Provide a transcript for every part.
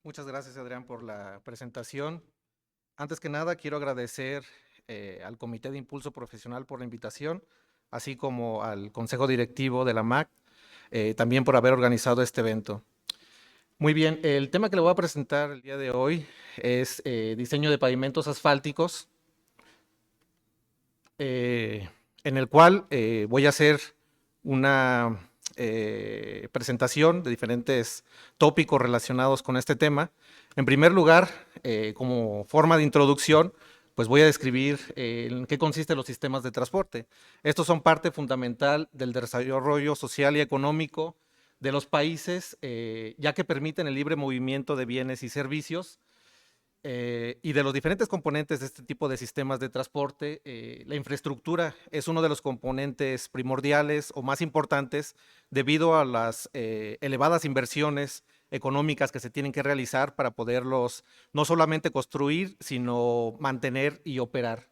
Muchas gracias, Adrián, por la presentación. Antes que nada, quiero agradecer al Comité de Impulso Profesional por la invitación, así como al Consejo Directivo de la MAC, también por haber organizado este evento. Muy bien, el tema que le voy a presentar el día de hoy es diseño de pavimentos asfálticos, en el cual voy a hacer una presentación de diferentes tópicos relacionados con este tema. En primer lugar, como forma de introducción, pues voy a describir en qué consisten los sistemas de transporte. Estos son parte fundamental del desarrollo social y económico de los países, ya que permiten el libre movimiento de bienes y servicios, y de los diferentes componentes de este tipo de sistemas de transporte. La infraestructura es uno de los componentes primordiales o más importantes debido a las elevadas inversiones económicas que se tienen que realizar para poderlos no solamente construir, sino mantener y operar.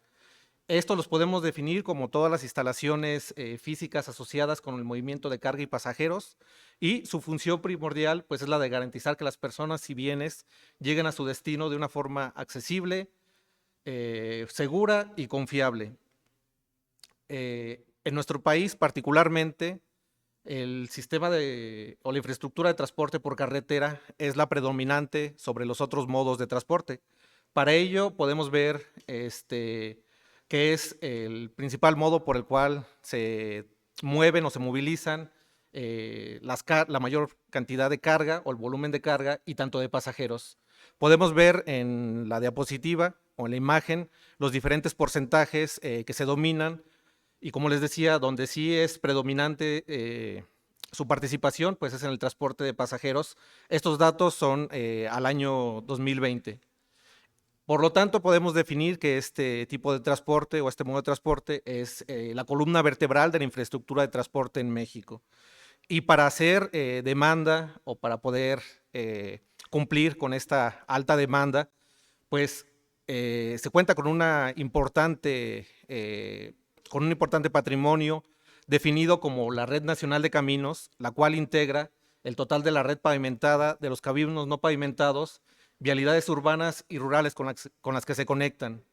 Estos los podemos definir como todas las instalaciones físicas asociadas con el movimiento de carga y pasajeros, y su función primordial pues es la de garantizar que las personas y bienes lleguen a su destino de una forma accesible, segura y confiable. En nuestro país particularmente, el sistema o la infraestructura de transporte por carretera es la predominante sobre los otros modos de transporte. Para ello podemos ver que es el principal modo por el cual se mueven o se movilizan la mayor cantidad de carga o el volumen de carga y tanto de pasajeros. Podemos ver en la diapositiva o en la imagen los diferentes porcentajes que se dominan, y como les decía, donde sí es predominante su participación, pues es en el transporte de pasajeros. Estos datos son al año 2020. Por lo tanto, podemos definir que este tipo de transporte o este modo de transporte es la columna vertebral de la infraestructura de transporte en México. Y para hacer demanda o para poder cumplir con esta alta demanda, pues se cuenta con un importante patrimonio definido como la Red Nacional de Caminos, la cual integra el total de la red pavimentada, de los caminos no pavimentados, vialidades urbanas y rurales con las que se conectan.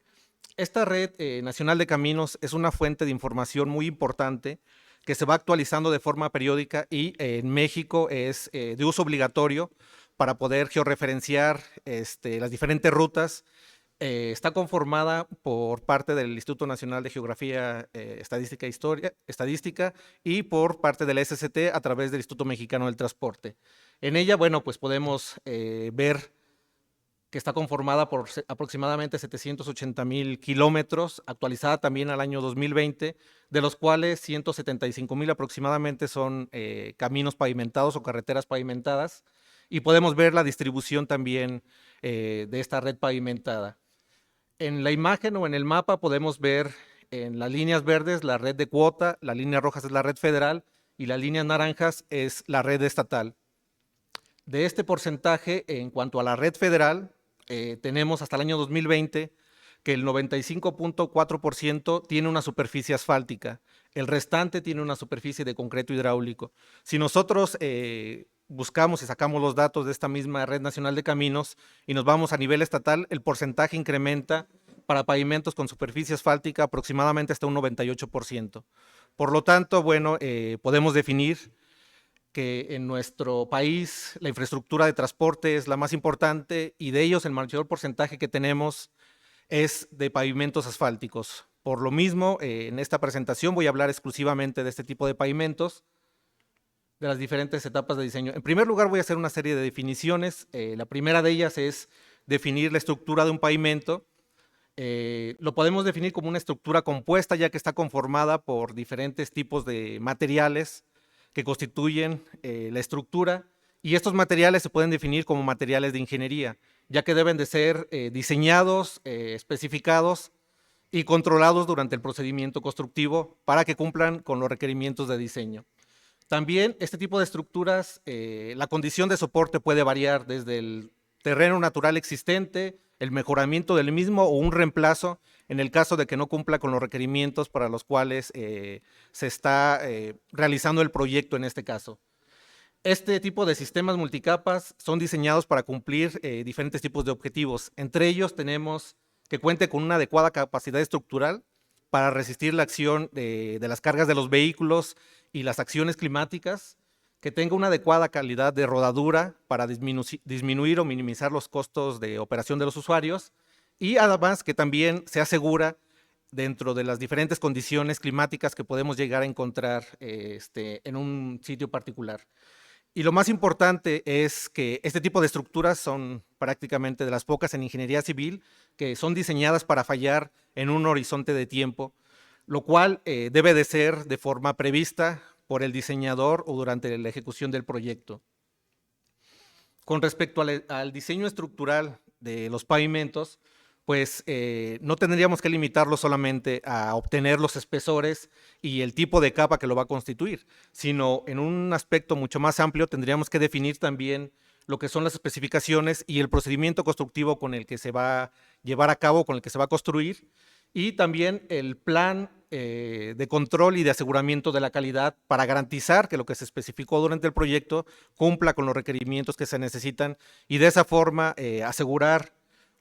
Esta red nacional de caminos es una fuente de información muy importante que se va actualizando de forma periódica, y en México es de uso obligatorio para poder georreferenciar las diferentes rutas. Está conformada por parte del Instituto Nacional de Geografía, Estadística y por parte del SCT a través del Instituto Mexicano del Transporte. En ella, bueno, pues podemos ver que está conformada por aproximadamente 780,000 kilómetros, actualizada también al año 2020, de los cuales 175,000 aproximadamente son caminos pavimentados o carreteras pavimentadas, y podemos ver la distribución también de esta red pavimentada. En la imagen o en el mapa podemos ver en las líneas verdes la red de cuota, las líneas rojas es la red federal y las líneas naranjas es la red estatal. De este porcentaje, en cuanto a la red federal, tenemos hasta el año 2020 que el 95.4% tiene una superficie asfáltica, el restante tiene una superficie de concreto hidráulico. Si nosotros buscamos y sacamos los datos de esta misma Red Nacional de Caminos y nos vamos a nivel estatal, el porcentaje incrementa para pavimentos con superficie asfáltica aproximadamente hasta un 98%. Por lo tanto, bueno, podemos definir que en nuestro país la infraestructura de transporte es la más importante, y de ellos el mayor porcentaje que tenemos es de pavimentos asfálticos. Por lo mismo, en esta presentación voy a hablar exclusivamente de este tipo de pavimentos, de las diferentes etapas de diseño. En primer lugar, voy a hacer una serie de definiciones. La primera de ellas es definir la estructura de un pavimento. Lo podemos definir como una estructura compuesta, ya que está conformada por diferentes tipos de materiales que constituyen la estructura, y estos materiales se pueden definir como materiales de ingeniería, ya que deben de ser diseñados, especificados y controlados durante el procedimiento constructivo para que cumplan con los requerimientos de diseño. También este tipo de estructuras, la condición de soporte puede variar desde el terreno natural existente, el mejoramiento del mismo o un reemplazo en el caso de que no cumpla con los requerimientos para los cuales se está realizando el proyecto en este caso. Este tipo de sistemas multicapas son diseñados para cumplir diferentes tipos de objetivos. Entre ellos tenemos que cuente con una adecuada capacidad estructural para resistir la acción de las cargas de los vehículos y las acciones climáticas, que tenga una adecuada calidad de rodadura para disminuir o minimizar los costos de operación de los usuarios, y además que también sea segura dentro de las diferentes condiciones climáticas que podemos llegar a encontrar en un sitio particular. Y lo más importante es que este tipo de estructuras son prácticamente de las pocas en ingeniería civil que son diseñadas para fallar en un horizonte de tiempo, lo cual debe de ser de forma prevista por el diseñador o durante la ejecución del proyecto. Con respecto al diseño estructural de los pavimentos, pues no tendríamos que limitarlo solamente a obtener los espesores y el tipo de capa que lo va a constituir, sino en un aspecto mucho más amplio tendríamos que definir también lo que son las especificaciones y el procedimiento constructivo con el que se va a llevar a cabo, con el que se va a construir, y también el plan de control y de aseguramiento de la calidad para garantizar que lo que se especificó durante el proyecto cumpla con los requerimientos que se necesitan y de esa forma asegurar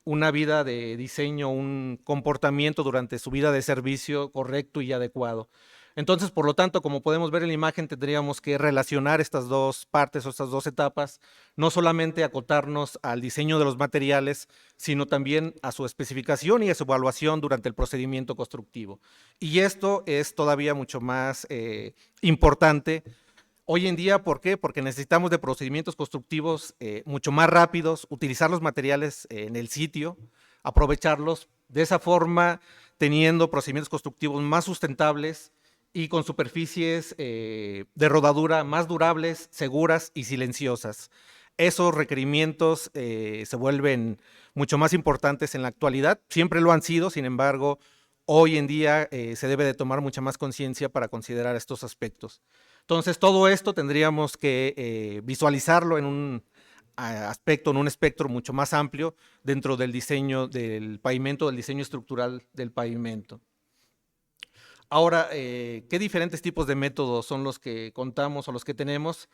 una vida de diseño, un comportamiento durante su vida de servicio correcto y adecuado. Entonces, por lo tanto, como podemos ver en la imagen, tendríamos que relacionar estas dos partes o estas dos etapas, no solamente acotarnos al diseño de los materiales, sino también a su especificación y a su evaluación durante el procedimiento constructivo. Y esto es todavía mucho más importante hoy en día. ¿Por qué? Porque necesitamos de procedimientos constructivos mucho más rápidos, utilizar los materiales en el sitio, aprovecharlos, de esa forma teniendo procedimientos constructivos más sustentables y con superficies de rodadura más durables, seguras y silenciosas. Esos requerimientos se vuelven mucho más importantes en la actualidad, siempre lo han sido, sin embargo, hoy en día se debe de tomar mucha más conciencia para considerar estos aspectos. Entonces, todo esto tendríamos que visualizarlo en un aspecto, en un espectro mucho más amplio dentro del diseño del pavimento, del diseño estructural del pavimento. Ahora, ¿qué diferentes tipos de métodos son los que contamos o los que tenemos?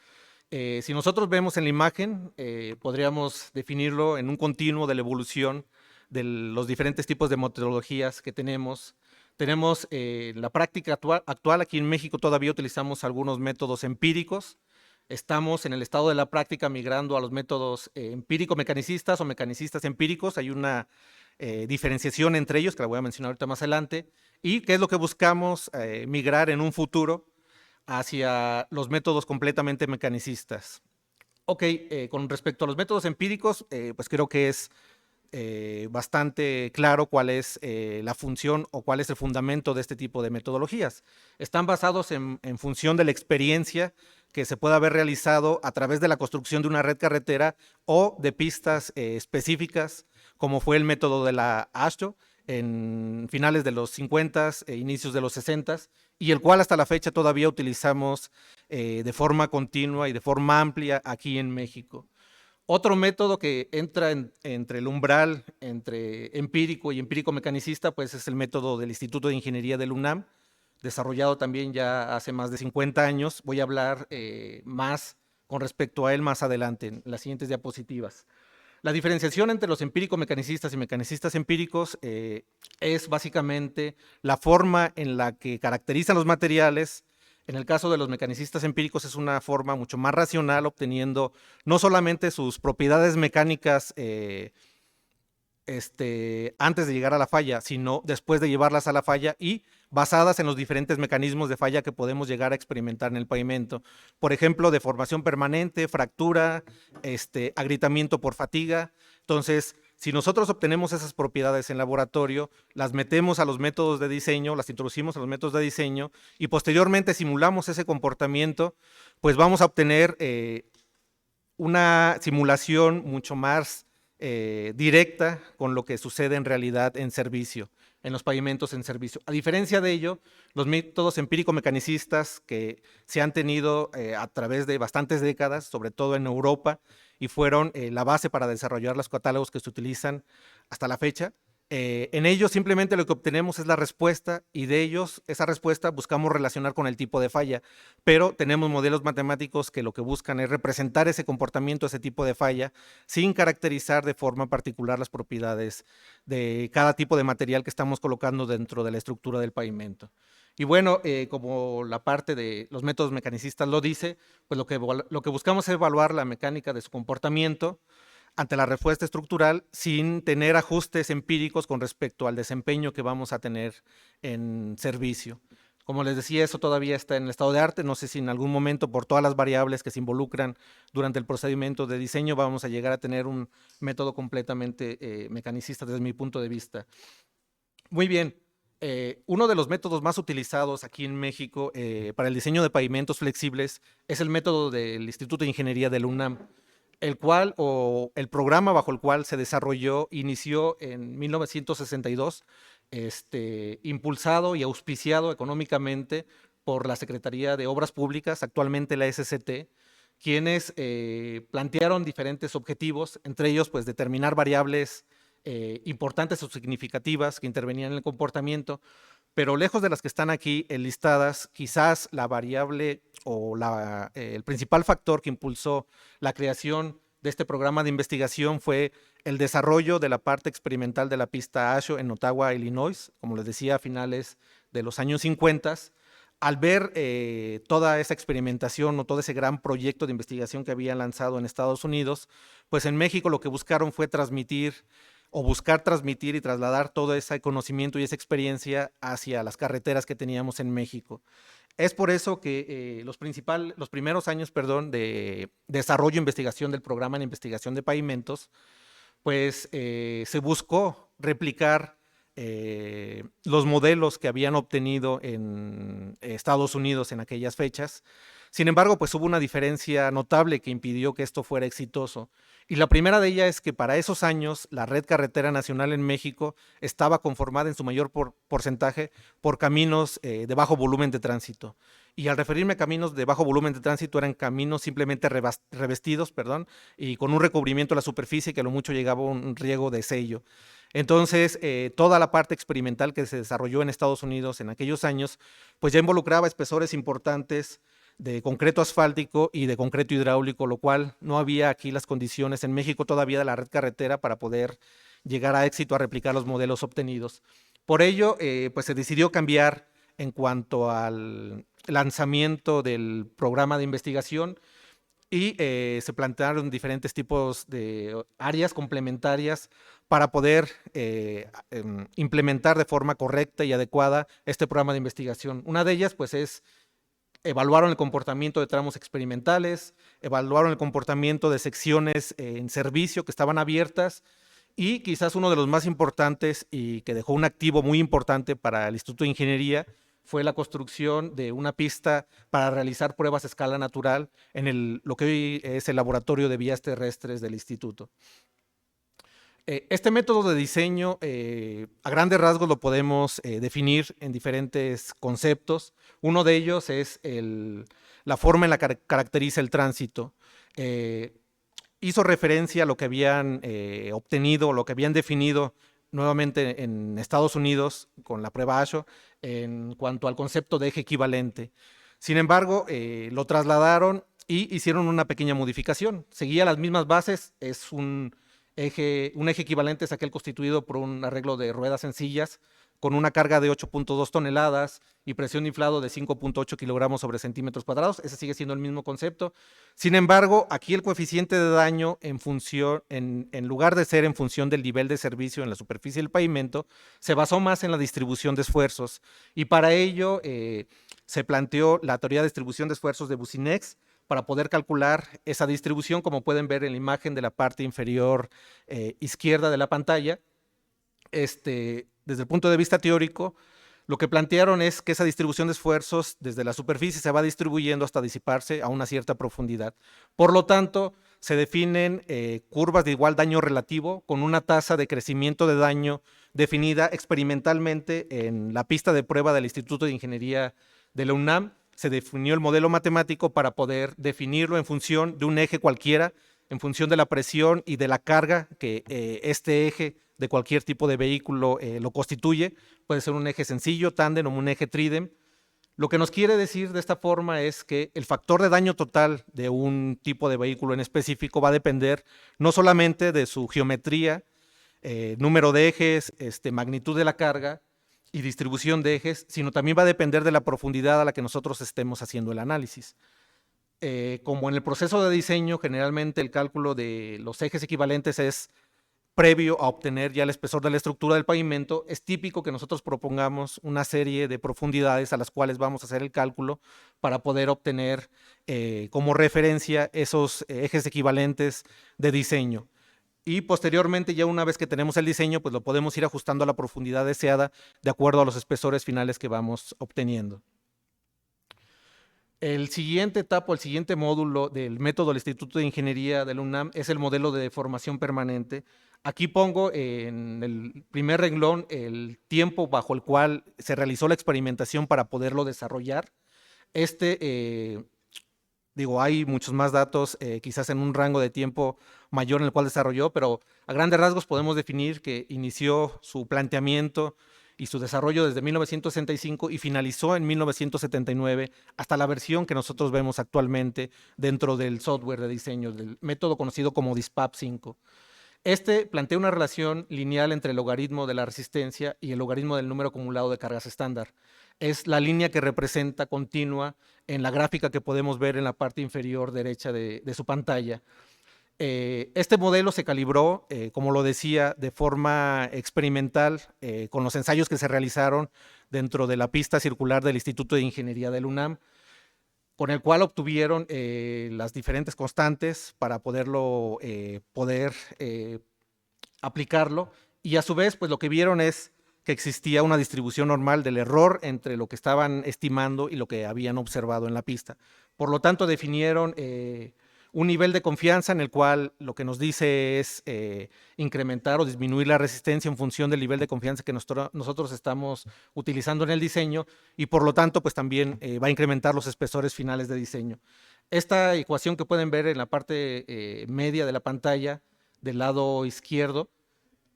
Si nosotros vemos en la imagen, podríamos definirlo en un continuo de la evolución de los diferentes tipos de metodologías que tenemos. Tenemos la práctica actual, aquí en México todavía utilizamos algunos métodos empíricos. Estamos en el estado de la práctica migrando a los métodos empírico-mecanicistas o mecanicistas empíricos. Hay una diferenciación entre ellos que la voy a mencionar ahorita más adelante. ¿Y qué es lo que buscamos migrar en un futuro hacia los métodos completamente mecanicistas? Ok, con respecto a los métodos empíricos, pues creo que es bastante claro cuál es la función o cuál es el fundamento de este tipo de metodologías. Están basados en función de la experiencia que se pueda haber realizado a través de la construcción de una red carretera o de pistas específicas, como fue el método de la AASHTO en finales de los 50 e inicios de los 60, y el cual hasta la fecha todavía utilizamos de forma continua y de forma amplia aquí en México. Otro método que entra entre el umbral entre empírico y empírico mecanicista, pues es el método del Instituto de Ingeniería del UNAM, desarrollado también ya hace más de 50 años. Voy a hablar más con respecto a él más adelante en las siguientes diapositivas. La diferenciación entre los empírico-mecanicistas y mecanicistas empíricos es básicamente la forma en la que caracterizan los materiales. En el caso de los mecanicistas empíricos es una forma mucho más racional, obteniendo no solamente sus propiedades mecánicas antes de llegar a la falla, sino después de llevarlas a la falla y basadas en los diferentes mecanismos de falla que podemos llegar a experimentar en el pavimento. Por ejemplo, deformación permanente, fractura, agrietamiento por fatiga. Entonces, si nosotros obtenemos esas propiedades en laboratorio, las metemos a los métodos de diseño, las introducimos a los métodos de diseño y posteriormente simulamos ese comportamiento, pues vamos a obtener una simulación mucho más directa con lo que sucede en realidad en servicio, en los pavimentos en servicio. A diferencia de ello, los métodos empírico-mecanicistas que se han tenido a través de bastantes décadas, sobre todo en Europa, y fueron la base para desarrollar los catálogos que se utilizan hasta la fecha, En ellos simplemente lo que obtenemos es la respuesta y de ellos, esa respuesta buscamos relacionar con el tipo de falla, pero tenemos modelos matemáticos que lo que buscan es representar ese comportamiento, ese tipo de falla, sin caracterizar de forma particular las propiedades de cada tipo de material que estamos colocando dentro de la estructura del pavimento. Y bueno, como la parte de los métodos mecanicistas lo dice, pues lo que buscamos es evaluar la mecánica de su comportamiento ante la respuesta estructural sin tener ajustes empíricos con respecto al desempeño que vamos a tener en servicio. Como les decía, eso todavía está en el estado de arte. No sé si en algún momento, por todas las variables que se involucran durante el procedimiento de diseño, vamos a llegar a tener un método completamente mecanicista desde mi punto de vista. Muy bien. Uno de los métodos más utilizados aquí en México para el diseño de pavimentos flexibles es el método del Instituto de Ingeniería del UNAM, el cual o el programa bajo el cual se desarrolló inició en 1962, impulsado y auspiciado económicamente por la Secretaría de Obras Públicas, actualmente la SCT, quienes plantearon diferentes objetivos, entre ellos pues determinar variables importantes o significativas que intervenían en el comportamiento, pero lejos de las que están aquí enlistadas, quizás la variable o el principal factor que impulsó la creación de este programa de investigación fue el desarrollo de la parte experimental de la pista ASHO en Ottawa, Illinois, como les decía, a finales de los años 50. Al ver toda esa experimentación o todo ese gran proyecto de investigación que habían lanzado en Estados Unidos, pues en México lo que buscaron fue transmitir o buscar transmitir y trasladar todo ese conocimiento y esa experiencia hacia las carreteras que teníamos en México. Es por eso que los primeros años, perdón, de desarrollo e investigación del programa en investigación de pavimentos, pues se buscó replicar los modelos que habían obtenido en Estados Unidos en aquellas fechas. Sin embargo, pues hubo una diferencia notable que impidió que esto fuera exitoso. Y la primera de ellas es que para esos años la red carretera nacional en México estaba conformada en su mayor porcentaje por caminos de bajo volumen de tránsito. Y al referirme a caminos de bajo volumen de tránsito eran caminos simplemente revestidos, perdón, y con un recubrimiento de la superficie que a lo mucho llegaba a un riego de sello. Entonces, toda la parte experimental que se desarrolló en Estados Unidos en aquellos años, pues ya involucraba espesores importantes de concreto asfáltico y de concreto hidráulico, lo cual no había aquí las condiciones en México todavía de la red carretera para poder llegar a éxito a replicar los modelos obtenidos. Por ello, pues se decidió cambiar en cuanto al lanzamiento del programa de investigación y se plantearon diferentes tipos de áreas complementarias para poder implementar de forma correcta y adecuada este programa de investigación. Una de ellas, pues, es evaluaron el comportamiento de tramos experimentales, evaluaron el comportamiento de secciones en servicio que estaban abiertas y quizás uno de los más importantes y que dejó un activo muy importante para el Instituto de Ingeniería fue la construcción de una pista para realizar pruebas a escala natural en lo que hoy es el Laboratorio de Vías Terrestres del Instituto. Este método de diseño, a grandes rasgos, lo podemos definir en diferentes conceptos. Uno de ellos es la forma en la que caracteriza el tránsito. Hizo referencia a lo que habían obtenido, lo que habían definido nuevamente en Estados Unidos con la prueba ASHO en cuanto al concepto de eje equivalente. Sin embargo, lo trasladaron y hicieron una pequeña modificación. Seguía las mismas bases, es un eje equivalente es aquel constituido por un arreglo de ruedas sencillas con una carga de 8.2 toneladas y presión inflado de 5.8 kilogramos sobre centímetros cuadrados. Ese sigue siendo el mismo concepto. Sin embargo, aquí el coeficiente de daño en lugar de ser en función del nivel de servicio en la superficie del pavimento, se basó más en la distribución de esfuerzos. Y para ello se planteó la teoría de distribución de esfuerzos de Boussinesq, para poder calcular esa distribución, como pueden ver en la imagen de la parte inferior izquierda de la pantalla. Desde el punto de vista teórico, lo que plantearon es que esa distribución de esfuerzos desde la superficie se va distribuyendo hasta disiparse a una cierta profundidad. Por lo tanto, se definen curvas de igual daño relativo con una tasa de crecimiento de daño definida experimentalmente en la pista de prueba del Instituto de Ingeniería de la UNAM. Se definió el modelo matemático para poder definirlo en función de un eje cualquiera, en función de la presión y de la carga que este eje de cualquier tipo de vehículo lo constituye. Puede ser un eje sencillo, tándem o un eje trídem. Lo que nos quiere decir de esta forma es que el factor de daño total de un tipo de vehículo en específico va a depender no solamente de su geometría, número de ejes, magnitud de la carga y distribución de ejes, sino también va a depender de la profundidad a la que nosotros estemos haciendo el análisis. Como en el proceso de diseño, generalmente el cálculo de los ejes equivalentes es previo a obtener ya el espesor de la estructura del pavimento, es típico que nosotros propongamos una serie de profundidades a las cuales vamos a hacer el cálculo para poder obtener como referencia esos ejes equivalentes de diseño. Y posteriormente, ya una vez que tenemos el diseño, pues lo podemos ir ajustando a la profundidad deseada de acuerdo a los espesores finales que vamos obteniendo. El siguiente etapa, el siguiente módulo del método del Instituto de Ingeniería de la UNAM es el modelo de deformación permanente. Aquí pongo en el primer renglón el tiempo bajo el cual se realizó la experimentación para poderlo desarrollar. Hay muchos más datos, quizás en un rango de tiempo mayor en el cual desarrolló, pero a grandes rasgos podemos definir que inició su planteamiento y su desarrollo desde 1965 y finalizó en 1979 hasta la versión que nosotros vemos actualmente dentro del software de diseño, del método conocido como DISPAP 5. Plantea una relación lineal entre el logaritmo de la resistencia y el logaritmo del número acumulado de cargas estándar. Es la línea que representa continua en la gráfica que podemos ver en la parte inferior derecha de su pantalla. Este modelo se calibró, como lo decía, de forma experimental con los ensayos que se realizaron dentro de la pista circular del Instituto de Ingeniería del UNAM, con el cual obtuvieron las diferentes constantes para poder aplicarlo, y a su vez pues lo que vieron es que existía una distribución normal del error entre lo que estaban estimando y lo que habían observado en la pista. Por lo tanto, definieron un nivel de confianza en el cual lo que nos dice es incrementar o disminuir la resistencia en función del nivel de confianza que nosotros estamos utilizando en el diseño, y por lo tanto pues también va a incrementar los espesores finales de diseño. Esta ecuación que pueden ver en la parte media de la pantalla del lado izquierdo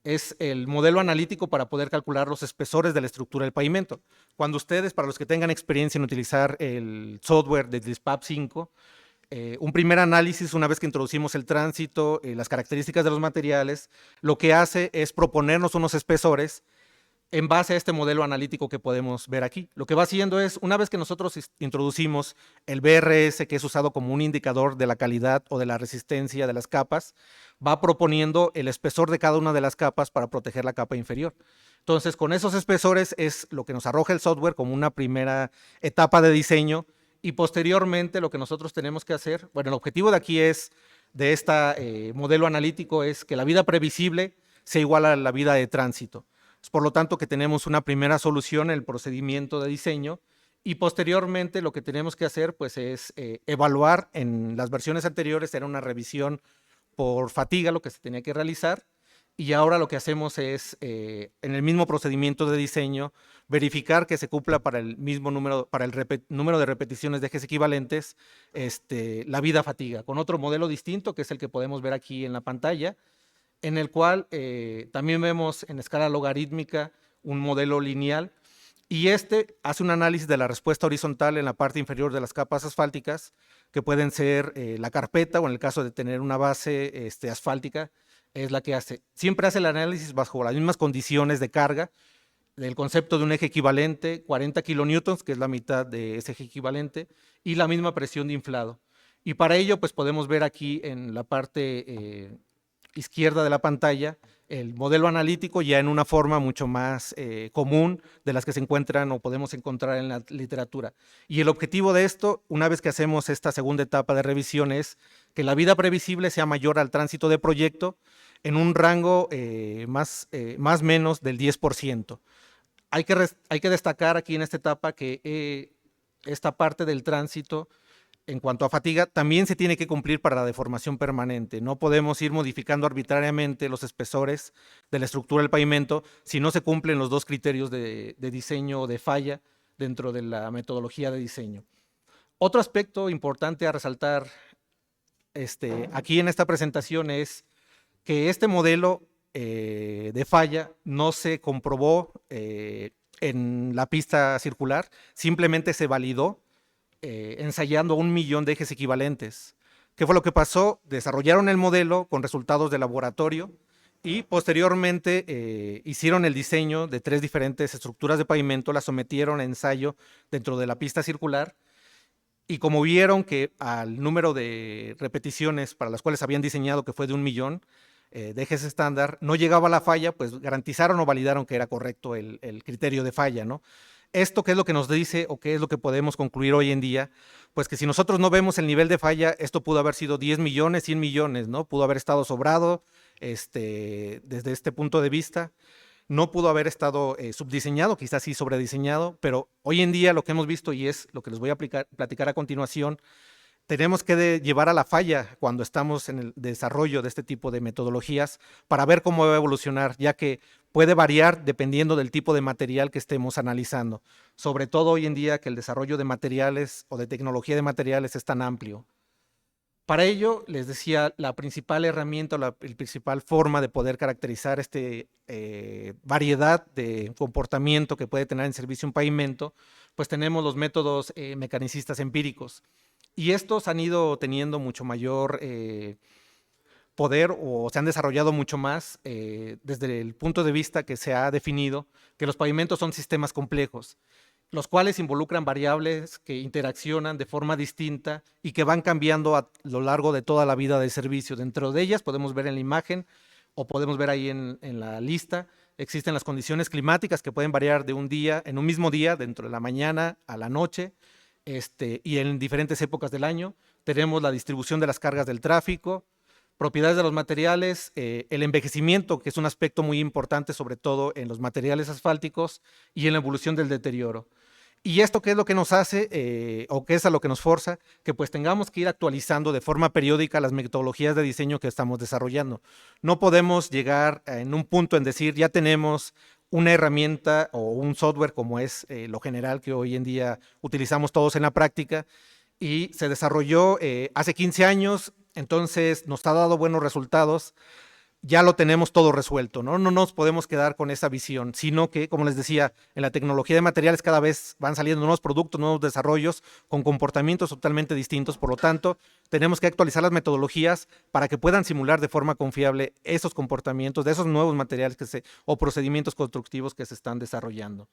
es el modelo analítico para poder calcular los espesores de la estructura del pavimento. Cuando ustedes, para los que tengan experiencia en utilizar el software de DISPAP 5, un primer análisis, una vez que introducimos el tránsito, las características de los materiales, lo que hace es proponernos unos espesores en base a este modelo analítico que podemos ver aquí. Lo que va haciendo es, una vez que nosotros introducimos el BRS, que es usado como un indicador de la calidad o de la resistencia de las capas, va proponiendo el espesor de cada una de las capas para proteger la capa inferior. Entonces, con esos espesores es lo que nos arroja el software como una primera etapa de diseño, y posteriormente lo que nosotros tenemos que hacer, bueno, el objetivo de aquí es, de este modelo analítico, es que la vida previsible sea igual a la vida de tránsito. Por lo tanto, que tenemos una primera solución en el procedimiento de diseño, y posteriormente lo que tenemos que hacer pues es evaluar. En las versiones anteriores era una revisión por fatiga lo que se tenía que realizar, y ahora lo que hacemos es, en el mismo procedimiento de diseño, verificar que se cumpla para el mismo número, para el número de repeticiones de ejes equivalentes, la vida fatiga, con otro modelo distinto, que es el que podemos ver aquí en la pantalla, en el cual también vemos en escala logarítmica un modelo lineal, y hace un análisis de la respuesta horizontal en la parte inferior de las capas asfálticas, que pueden ser la carpeta, o en el caso de tener una base asfáltica, es la que hace. Siempre hace el análisis bajo las mismas condiciones de carga, del concepto de un eje equivalente, 40 kilonewtons, que es la mitad de ese eje equivalente, y la misma presión de inflado. Y para ello, pues podemos ver aquí en la parte izquierda de la pantalla el modelo analítico ya en una forma mucho más común de las que se encuentran o podemos encontrar en la literatura. Y el objetivo de esto, una vez que hacemos esta segunda etapa de revisión, es que la vida previsible sea mayor al tránsito de proyecto en un rango más o menos del 10%. Hay que destacar aquí en esta etapa que esta parte del tránsito, en cuanto a fatiga, también se tiene que cumplir para la deformación permanente. No podemos ir modificando arbitrariamente los espesores de la estructura del pavimento si no se cumplen los dos criterios de diseño o de falla dentro de la metodología de diseño. Otro aspecto importante a resaltar aquí en esta presentación es que este modelo de falla no se comprobó en la pista circular, simplemente se validó ensayando 1 millón de ejes equivalentes. ¿Qué fue lo que pasó? Desarrollaron el modelo con resultados de laboratorio y posteriormente hicieron el diseño de 3 diferentes estructuras de pavimento, las sometieron a ensayo dentro de la pista circular y como vieron que al número de repeticiones para las cuales habían diseñado, que fue de 1 millón de ejes estándar, no llegaba la falla, pues garantizaron o validaron que era correcto el criterio de falla, ¿no? ¿Esto qué es lo que nos dice o qué es lo que podemos concluir hoy en día? Pues que si nosotros no vemos el nivel de falla, esto pudo haber sido 10 millones, 100 millones, ¿no? Pudo haber estado sobrado desde este punto de vista. No pudo haber estado subdiseñado, quizás sí sobrediseñado, pero hoy en día lo que hemos visto y es lo que les voy a platicar a continuación, tenemos que llevar a la falla cuando estamos en el desarrollo de este tipo de metodologías para ver cómo va a evolucionar, ya que puede variar dependiendo del tipo de material que estemos analizando. Sobre todo hoy en día que el desarrollo de materiales o de tecnología de materiales es tan amplio. Para ello, les decía, la principal herramienta, la principal forma de poder caracterizar esta variedad de comportamiento que puede tener en servicio un pavimento, pues tenemos los métodos mecanicistas empíricos. Y estos han ido teniendo mucho mayor poder o se han desarrollado mucho más desde el punto de vista que se ha definido que los pavimentos son sistemas complejos, los cuales involucran variables que interaccionan de forma distinta y que van cambiando a lo largo de toda la vida del servicio. Dentro de ellas podemos ver en la imagen o podemos ver ahí en la lista, existen las condiciones climáticas que pueden variar de un día, en un mismo día, dentro de la mañana a la noche, y en diferentes épocas del año. Tenemos la distribución de las cargas del tráfico, propiedades de los materiales, el envejecimiento, que es un aspecto muy importante, sobre todo en los materiales asfálticos, y en la evolución del deterioro. ¿Y esto qué es lo que nos hace o qué es a lo que nos forza? Que pues tengamos que ir actualizando de forma periódica las metodologías de diseño que estamos desarrollando. No podemos llegar en un punto en decir ya tenemos una herramienta o un software como es lo general que hoy en día utilizamos todos en la práctica y se desarrolló hace 15 años, entonces nos ha dado buenos resultados, ya lo tenemos todo resuelto, ¿no? No nos podemos quedar con esa visión, sino que, como les decía, en la tecnología de materiales cada vez van saliendo nuevos productos, nuevos desarrollos con comportamientos totalmente distintos, por lo tanto, tenemos que actualizar las metodologías para que puedan simular de forma confiable esos comportamientos de esos nuevos materiales o procedimientos constructivos que se están desarrollando.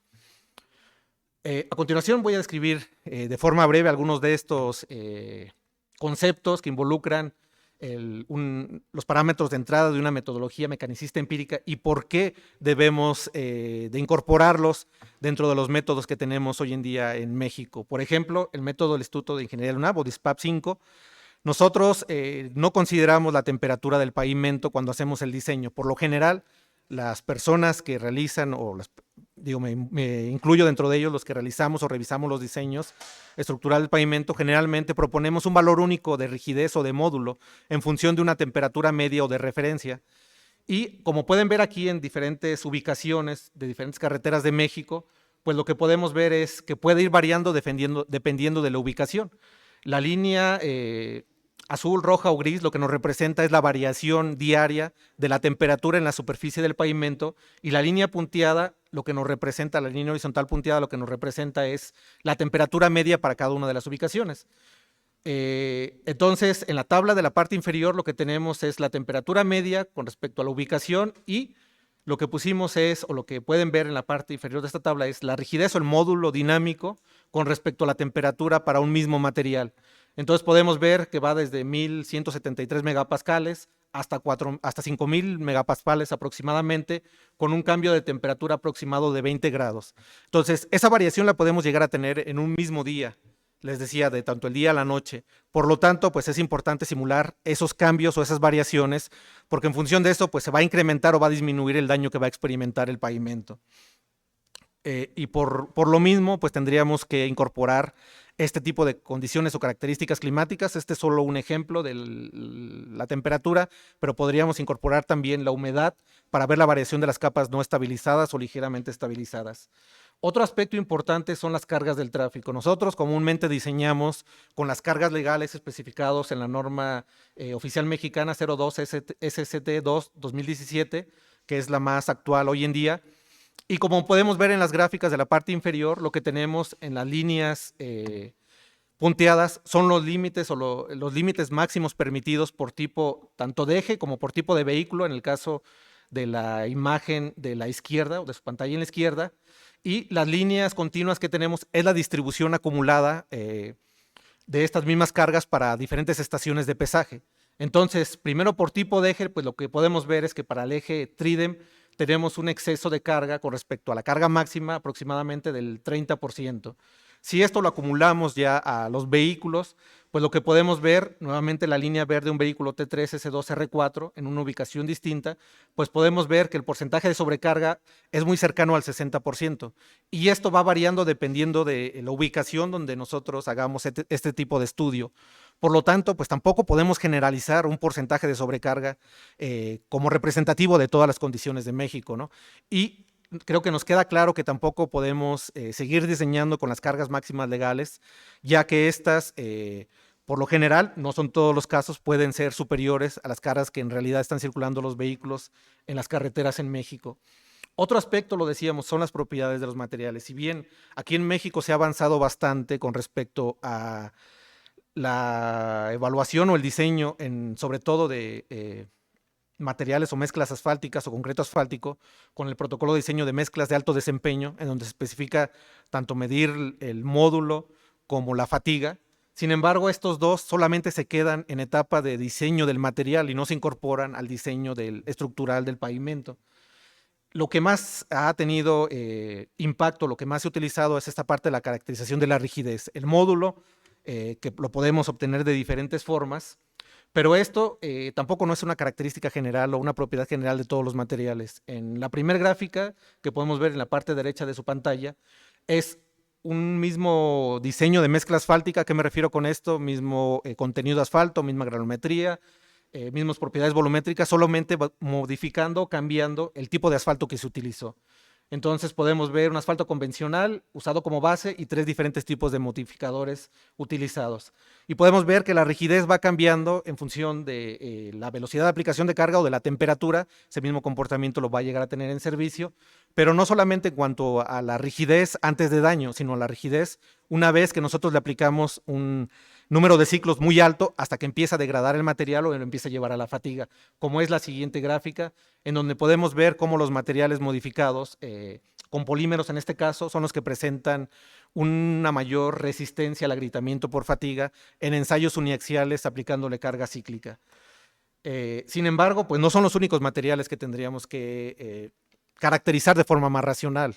A continuación voy a describir de forma breve algunos de estos conceptos que involucran los parámetros de entrada de una metodología mecanicista empírica y por qué debemos de incorporarlos dentro de los métodos que tenemos hoy en día en México. Por ejemplo, el método del Instituto de Ingeniería de la UNAM, o DISPAP 5, nosotros no consideramos la temperatura del pavimento cuando hacemos el diseño. Por lo general, las personas que realizan, me incluyo dentro de ellos, los que realizamos o revisamos los diseños estructurales del pavimento, generalmente proponemos un valor único de rigidez o de módulo en función de una temperatura media o de referencia. Y como pueden ver aquí en diferentes ubicaciones de diferentes carreteras de México, pues lo que podemos ver es que puede ir variando dependiendo de la ubicación. La línea azul, roja o gris lo que nos representa es la variación diaria de la temperatura en la superficie del pavimento y la línea punteada, lo que nos representa, la línea horizontal punteada, lo que nos representa es la temperatura media para cada una de las ubicaciones. Entonces, en la tabla de la parte inferior lo que tenemos es la temperatura media con respecto a la ubicación y lo que pusimos es, o lo que pueden ver en la parte inferior de esta tabla es la rigidez o el módulo dinámico con respecto a la temperatura para un mismo material. Entonces podemos ver que va desde 1173 megapascales hasta 5000 megapascales aproximadamente, con un cambio de temperatura aproximado de 20 grados. Entonces, esa variación la podemos llegar a tener en un mismo día, les decía, de tanto el día a la noche. Por lo tanto, pues es importante simular esos cambios o esas variaciones, porque en función de eso, pues se va a incrementar o va a disminuir el daño que va a experimentar el pavimento. Y por lo mismo, pues tendríamos que incorporar este tipo de condiciones o características climáticas. Este es solo un ejemplo de la temperatura, pero podríamos incorporar también la humedad para ver la variación de las capas no estabilizadas o ligeramente estabilizadas. Otro aspecto importante son las cargas del tráfico. Nosotros comúnmente diseñamos con las cargas legales especificados en la norma oficial mexicana 02 SCT 2 2017, que es la más actual hoy en día. Y como podemos ver en las gráficas de la parte inferior, lo que tenemos en las líneas punteadas son los límites o los límites máximos permitidos por tipo tanto de eje como por tipo de vehículo, en el caso de la imagen de la izquierda o de su pantalla en la izquierda. Y las líneas continuas que tenemos es la distribución acumulada de estas mismas cargas para diferentes estaciones de pesaje. Entonces, primero por tipo de eje, pues lo que podemos ver es que para el eje Tridem tenemos un exceso de carga con respecto a la carga máxima aproximadamente del 30%. Si esto lo acumulamos ya a los vehículos, pues lo que podemos ver, nuevamente la línea verde de un vehículo T3, S2, R4 en una ubicación distinta, pues podemos ver que el porcentaje de sobrecarga es muy cercano al 60%. Y esto va variando dependiendo de la ubicación donde nosotros hagamos este tipo de estudio. Por lo tanto, pues tampoco podemos generalizar un porcentaje de sobrecarga como representativo de todas las condiciones de México, ¿no? Y creo que nos queda claro que tampoco podemos seguir diseñando con las cargas máximas legales, ya que estas, por lo general, no son todos los casos, pueden ser superiores a las cargas que en realidad están circulando los vehículos en las carreteras en México. Otro aspecto, lo decíamos, son las propiedades de los materiales. Si bien aquí en México se ha avanzado bastante con respecto a la evaluación o el diseño, sobre todo de materiales o mezclas asfálticas o concreto asfáltico, con el protocolo de diseño de mezclas de alto desempeño, en donde se especifica tanto medir el módulo como la fatiga. Sin embargo, estos dos solamente se quedan en etapa de diseño del material y no se incorporan al diseño estructural del pavimento. Lo que más ha tenido impacto, lo que más se ha utilizado es esta parte de la caracterización de la rigidez. El módulo, que lo podemos obtener de diferentes formas, pero esto tampoco no es una característica general o una propiedad general de todos los materiales. En la primera gráfica que podemos ver en la parte derecha de su pantalla es un mismo diseño de mezcla asfáltica. ¿A qué me refiero con esto? Mismo contenido de asfalto, misma granulometría, mismas propiedades volumétricas, solamente modificando o cambiando el tipo de asfalto que se utilizó. Entonces podemos ver un asfalto convencional usado como base y 3 diferentes tipos de modificadores utilizados. Y podemos ver que la rigidez va cambiando en función de la velocidad de aplicación de carga o de la temperatura. Ese mismo comportamiento lo va a llegar a tener en servicio, pero no solamente en cuanto a la rigidez antes de daño, sino a la rigidez una vez que nosotros le aplicamos un número de ciclos muy alto hasta que empieza a degradar el material o lo empieza a llevar a la fatiga, como es la siguiente gráfica, en donde podemos ver cómo los materiales modificados, con polímeros en este caso, son los que presentan una mayor resistencia al agrietamiento por fatiga en ensayos uniaxiales aplicándole carga cíclica. Sin embargo, pues no son los únicos materiales que tendríamos que caracterizar de forma más racional.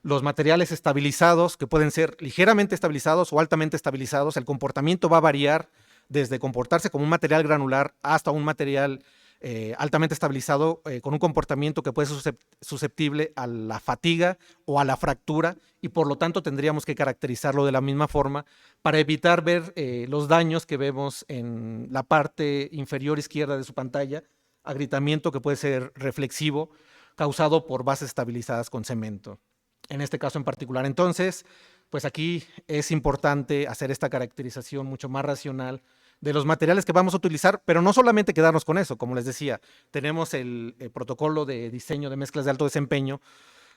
Los materiales estabilizados, que pueden ser ligeramente estabilizados o altamente estabilizados, el comportamiento va a variar desde comportarse como un material granular hasta un material altamente estabilizado con un comportamiento que puede ser susceptible a la fatiga o a la fractura, y por lo tanto tendríamos que caracterizarlo de la misma forma para evitar ver los daños que vemos en la parte inferior izquierda de su pantalla, agrietamiento que puede ser reflexivo causado por bases estabilizadas con cemento. En este caso en particular. Entonces, pues aquí es importante hacer esta caracterización mucho más racional de los materiales que vamos a utilizar, pero no solamente quedarnos con eso. Como les decía, tenemos el protocolo de diseño de mezclas de alto desempeño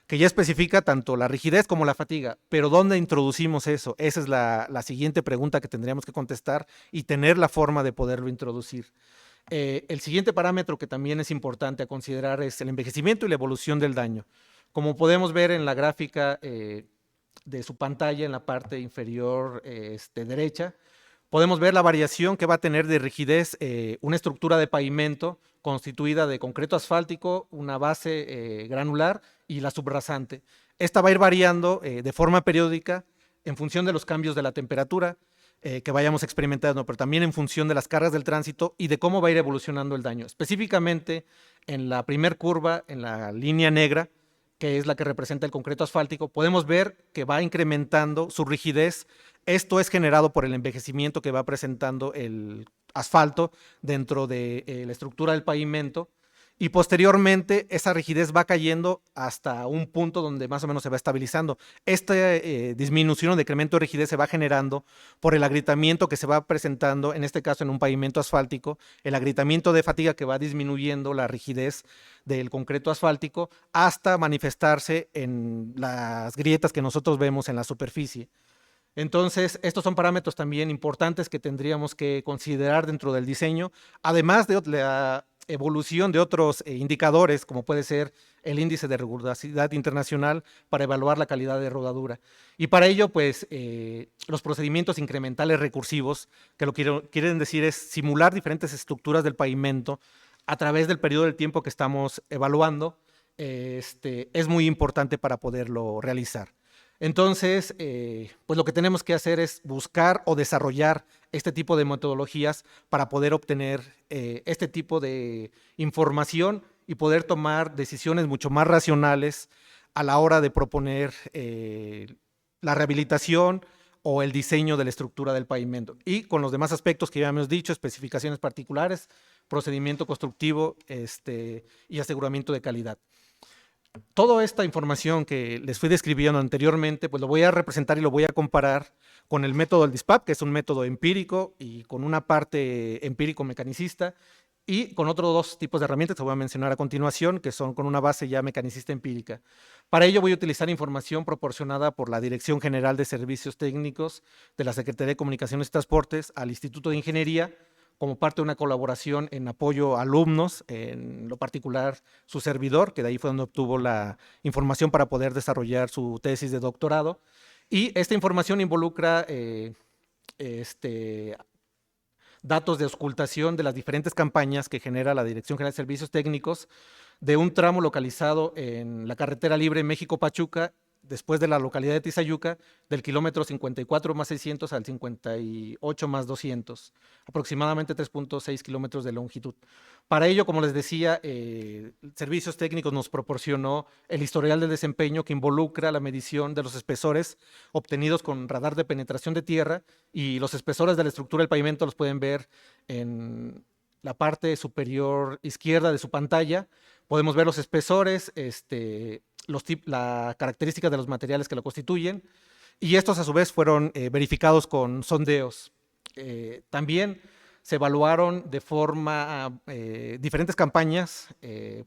que ya especifica tanto la rigidez como la fatiga, pero ¿dónde introducimos eso? Esa es la siguiente pregunta que tendríamos que contestar y tener la forma de poderlo introducir. El siguiente parámetro que también es importante a considerar es el envejecimiento y la evolución del daño. Como podemos ver en la gráfica de su pantalla en la parte inferior derecha, podemos ver la variación que va a tener de rigidez una estructura de pavimento constituida de concreto asfáltico, una base granular y la subrasante. Esta va a ir variando de forma periódica en función de los cambios de la temperatura que vayamos experimentando, pero también en función de las cargas del tránsito y de cómo va a ir evolucionando el daño. Específicamente en la primer curva, en la línea negra, que es la que representa el concreto asfáltico, podemos ver que va incrementando su rigidez. Esto es generado por el envejecimiento que va presentando el asfalto dentro de la estructura del pavimento, y posteriormente esa rigidez va cayendo hasta un punto donde más o menos se va estabilizando. Esta disminución o decremento de rigidez se va generando por el agrietamiento que se va presentando, en este caso en un pavimento asfáltico, el agrietamiento de fatiga que va disminuyendo la rigidez del concreto asfáltico hasta manifestarse en las grietas que nosotros vemos en la superficie. Entonces, estos son parámetros también importantes que tendríamos que considerar dentro del diseño, además de la evolución de otros indicadores, como puede ser el índice de rigurosidad internacional para evaluar la calidad de rodadura. Y para ello, pues, los procedimientos incrementales recursivos, que lo que quieren decir es simular diferentes estructuras del pavimento a través del periodo del tiempo que estamos evaluando, es muy importante para poderlo realizar. Entonces, pues lo que tenemos que hacer es buscar o desarrollar este tipo de metodologías para poder obtener este tipo de información y poder tomar decisiones mucho más racionales a la hora de proponer la rehabilitación o el diseño de la estructura del pavimento. Y con los demás aspectos que ya hemos dicho, especificaciones particulares, procedimiento constructivo y aseguramiento de calidad. Toda esta información que les fui describiendo anteriormente, pues lo voy a representar y lo voy a comparar con el método del DISPAP, que es un método empírico y con una parte empírico-mecanicista, y con otros dos tipos de herramientas que voy a mencionar a continuación, que son con una base ya mecanicista empírica. Para ello voy a utilizar información proporcionada por la Dirección General de Servicios Técnicos de la Secretaría de Comunicaciones y Transportes al Instituto de Ingeniería, como parte de una colaboración en apoyo a alumnos, en lo particular su servidor, que de ahí fue donde obtuvo la información para poder desarrollar su tesis de doctorado. Y esta información involucra datos de auscultación de las diferentes campañas que genera la Dirección General de Servicios Técnicos de un tramo localizado en la carretera libre México-Pachuca, después de la localidad de Tizayuca, del kilómetro 54 más 600 al 58 más 200, aproximadamente 3.6 kilómetros de longitud. Para ello, como les decía, Servicios Técnicos nos proporcionó el historial de desempeño que involucra la medición de los espesores obtenidos con radar de penetración de tierra, y los espesores de la estructura del pavimento los pueden ver en la parte superior izquierda de su pantalla. Podemos ver los espesores, la característica de los materiales que lo constituyen, y estos a su vez fueron verificados con sondeos. También se evaluaron de forma diferentes campañas,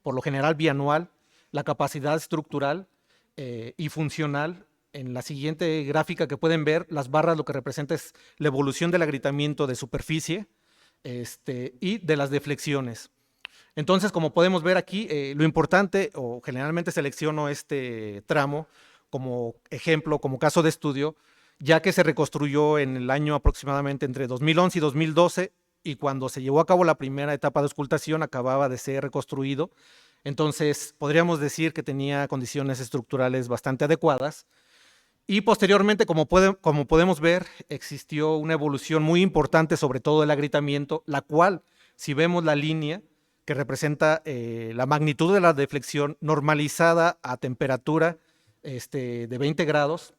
por lo general bianual, la capacidad estructural y funcional. En la siguiente gráfica que pueden ver, las barras lo que representa es la evolución del agrietamiento de superficie y de las deflexiones. Entonces, como podemos ver aquí, lo importante, o generalmente selecciono este tramo como ejemplo, como caso de estudio, ya que se reconstruyó en el año aproximadamente entre 2011 y 2012, y cuando se llevó a cabo la primera etapa de auscultación acababa de ser reconstruido. Entonces, podríamos decir que tenía condiciones estructurales bastante adecuadas. Y posteriormente, como podemos ver, existió una evolución muy importante, sobre todo del agrietamiento, la cual, si vemos la línea que representa la magnitud de la deflexión normalizada a temperatura de 20 grados,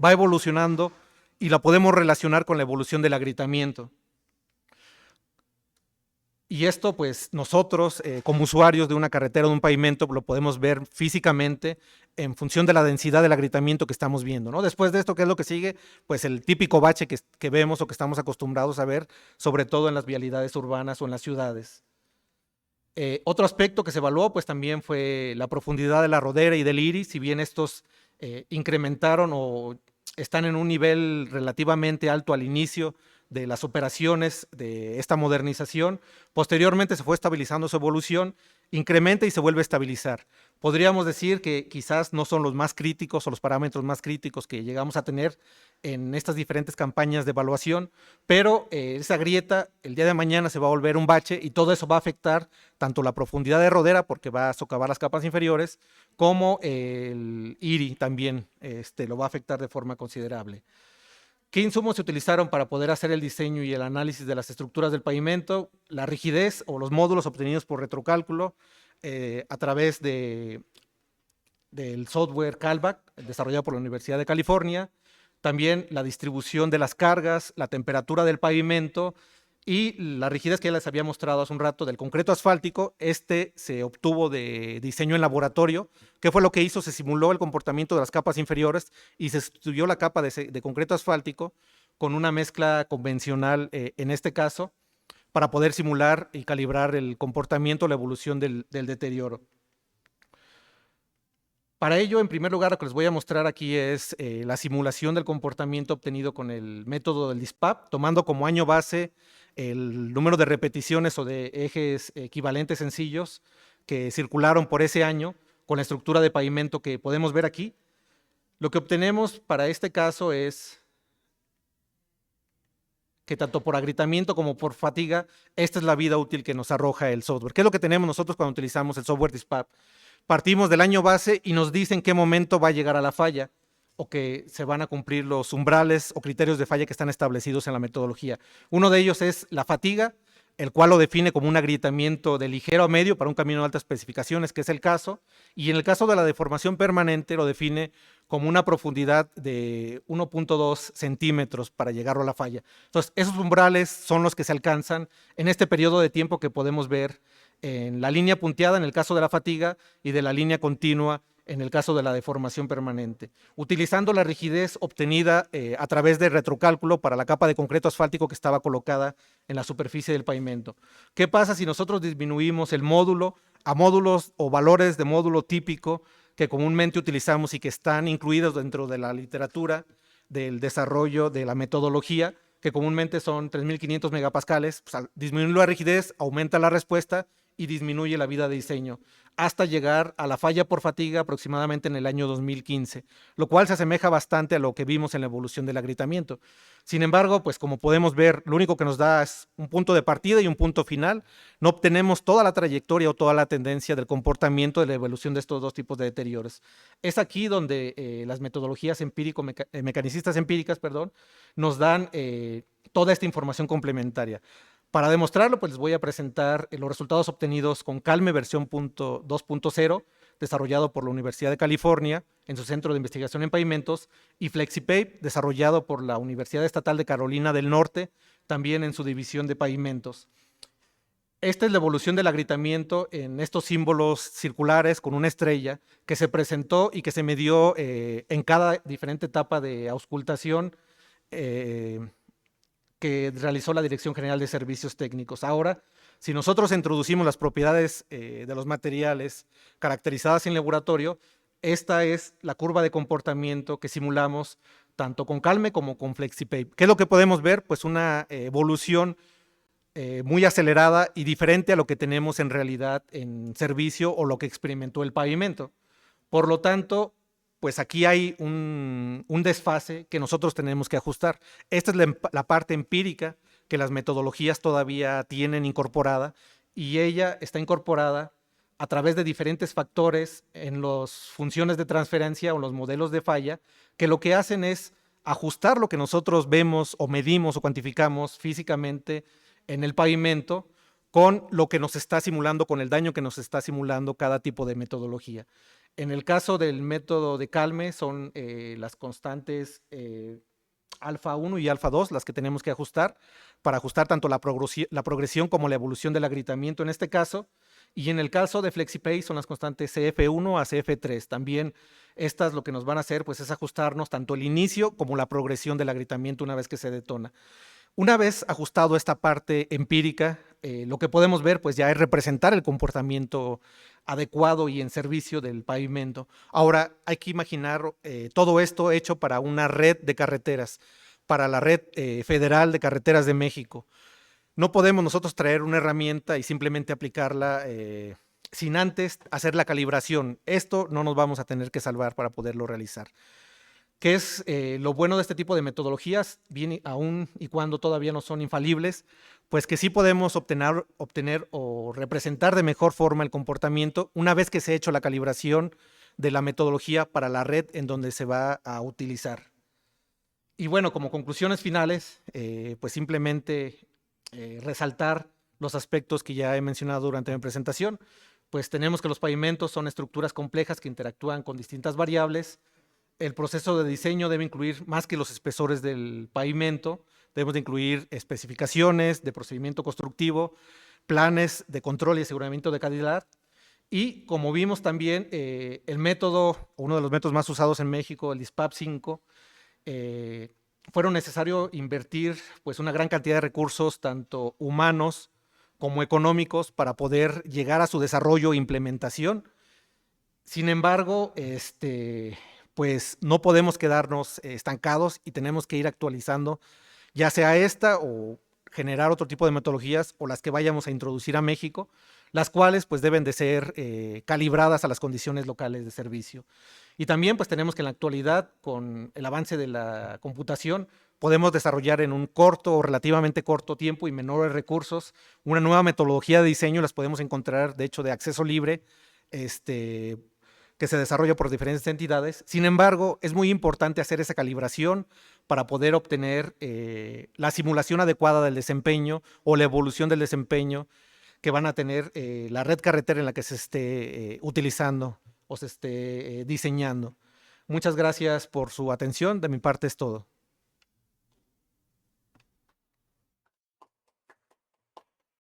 va evolucionando y la podemos relacionar con la evolución del agrietamiento. Y esto, pues, nosotros, como usuarios de una carretera o de un pavimento, lo podemos ver físicamente en función de la densidad del agrietamiento que estamos viendo, ¿no? Después de esto, ¿qué es lo que sigue? Pues el típico bache que vemos o que estamos acostumbrados a ver, sobre todo en las vialidades urbanas o en las ciudades. Otro aspecto que se evaluó, pues, también fue la profundidad de la rodera y del iris. Si bien estos incrementaron o están en un nivel relativamente alto al inicio de las operaciones de esta modernización, posteriormente se fue estabilizando su evolución, incrementa y se vuelve a estabilizar. Podríamos decir que quizás no son los más críticos o los parámetros más críticos que llegamos a tener en estas diferentes campañas de evaluación, pero esa grieta el día de mañana se va a volver un bache, y todo eso va a afectar tanto la profundidad de rodera, porque va a socavar las capas inferiores, como el IRI también lo va a afectar de forma considerable. ¿Qué insumos se utilizaron para poder hacer el diseño y el análisis de las estructuras del pavimento? La rigidez o los módulos obtenidos por retrocálculo a través del software CALVAC, desarrollado por la Universidad de California. También la distribución de las cargas, la temperatura del pavimento, Y la rigidez que ya les había mostrado hace un rato del concreto asfáltico, este se obtuvo de diseño en laboratorio. ¿Qué fue lo que hizo? Se simuló el comportamiento de las capas inferiores y se estudió la capa de concreto asfáltico con una mezcla convencional, en este caso, para poder simular y calibrar el comportamiento, la evolución del deterioro. Para ello, en primer lugar, lo que les voy a mostrar aquí es la simulación del comportamiento obtenido con el método del DISPAP, tomando como año base el número de repeticiones o de ejes equivalentes sencillos que circularon por ese año con la estructura de pavimento que podemos ver aquí. Lo que obtenemos para este caso es que tanto por agrietamiento como por fatiga, esta es la vida útil que nos arroja el software. ¿Qué es lo que tenemos nosotros cuando utilizamos el software DISPAP? Partimos del año base y nos dice en qué momento va a llegar a la falla o que se van a cumplir los umbrales o criterios de falla que están establecidos en la metodología. Uno de ellos es la fatiga, el cual lo define como un agrietamiento de ligero a medio para un camino de altas especificaciones, que es el caso, y en el caso de la deformación permanente lo define como una profundidad de 1.2 centímetros para llegar a la falla. Entonces, esos umbrales son los que se alcanzan en este periodo de tiempo que podemos ver en la línea punteada en el caso de la fatiga y de la línea continua en el caso de la deformación permanente, utilizando la rigidez obtenida a través de retrocálculo para la capa de concreto asfáltico que estaba colocada en la superficie del pavimento. ¿Qué pasa si nosotros disminuimos el módulo a módulos o valores de módulo típico que comúnmente utilizamos y que están incluidos dentro de la literatura del desarrollo de la metodología, que comúnmente son 3.500 megapascales? Pues al disminuir la rigidez aumenta la respuesta y disminuye la vida de diseño, hasta llegar a la falla por fatiga aproximadamente en el año 2015, lo cual se asemeja bastante a lo que vimos en la evolución del agrietamiento. Sin embargo, pues como podemos ver, lo único que nos da es un punto de partida y un punto final. No obtenemos toda la trayectoria o toda la tendencia del comportamiento de la evolución de estos dos tipos de deterioros. Es aquí donde las metodologías mecanicistas empíricas, perdón, nos dan toda esta información complementaria. Para demostrarlo, pues les voy a presentar los resultados obtenidos con Calme versión 2.0, desarrollado por la Universidad de California en su Centro de Investigación en Pavimentos, y FlexiPave, desarrollado por la Universidad Estatal de Carolina del Norte, también en su división de pavimentos. Esta es la evolución del agrietamiento en estos símbolos circulares con una estrella que se presentó y que se midió en cada diferente etapa de auscultación que realizó la Dirección General de Servicios Técnicos. Ahora, si nosotros introducimos las propiedades de los materiales caracterizadas en laboratorio, esta es la curva de comportamiento que simulamos tanto con Calme como con FlexiPave. ¿Qué es lo que podemos ver? Pues una evolución muy acelerada y diferente a lo que tenemos en realidad en servicio o lo que experimentó el pavimento. Por lo tanto, pues aquí hay un desfase que nosotros tenemos que ajustar. Esta es la parte empírica que las metodologías todavía tienen incorporada, y ella está incorporada a través de diferentes factores en las funciones de transferencia o los modelos de falla, que lo que hacen es ajustar lo que nosotros vemos o medimos o cuantificamos físicamente en el pavimento con lo que nos está simulando, con el daño que nos está simulando cada tipo de metodología. En el caso del método de Calme son las constantes alfa 1 y alfa 2 las que tenemos que ajustar para ajustar tanto la progresión como la evolución del agrietamiento en este caso. Y en el caso de FlexiPave son las constantes CF1 a CF3. También estas lo que nos van a hacer pues es ajustarnos tanto el inicio como la progresión del agrietamiento una vez que se detona. Una vez ajustado esta parte empírica, lo que podemos ver pues ya es representar el comportamiento adecuado y en servicio del pavimento. Ahora hay que imaginar todo esto hecho para una red de carreteras, para la red federal de carreteras de México. No podemos nosotros traer una herramienta y simplemente aplicarla sin antes hacer la calibración. Esto no nos vamos a tener que salvar para poderlo realizar. ¿Qué es lo bueno de este tipo de metodologías? Bien, aún y cuando todavía no son infalibles, pues que sí podemos obtener o representar de mejor forma el comportamiento una vez que se ha hecho la calibración de la metodología para la red en donde se va a utilizar. Y bueno, como conclusiones finales, pues simplemente resaltar los aspectos que ya he mencionado durante mi presentación. Pues tenemos que los pavimentos son estructuras complejas que interactúan con distintas variables. El proceso de diseño debe incluir más que los espesores del pavimento, debemos de incluir especificaciones de procedimiento constructivo, planes de control y aseguramiento de calidad. Y como vimos también, el método, uno de los métodos más usados en México, el DISPAP 5, fueron necesario invertir pues una gran cantidad de recursos, tanto humanos como económicos, para poder llegar a su desarrollo e implementación. Sin embargo, pues no podemos quedarnos estancados y tenemos que ir actualizando, ya sea esta o generar otro tipo de metodologías o las que vayamos a introducir a México, las cuales pues deben de ser calibradas a las condiciones locales de servicio. Y también pues tenemos que en la actualidad, con el avance de la computación, podemos desarrollar en un corto o relativamente corto tiempo y menores recursos una nueva metodología de diseño. Las podemos encontrar, de hecho, de acceso libre, que se desarrolla por diferentes entidades. Sin embargo, es muy importante hacer esa calibración para poder obtener la simulación adecuada del desempeño o la evolución del desempeño que van a tener la red carretera en la que se esté utilizando o se esté diseñando. Muchas gracias por su atención. De mi parte es todo.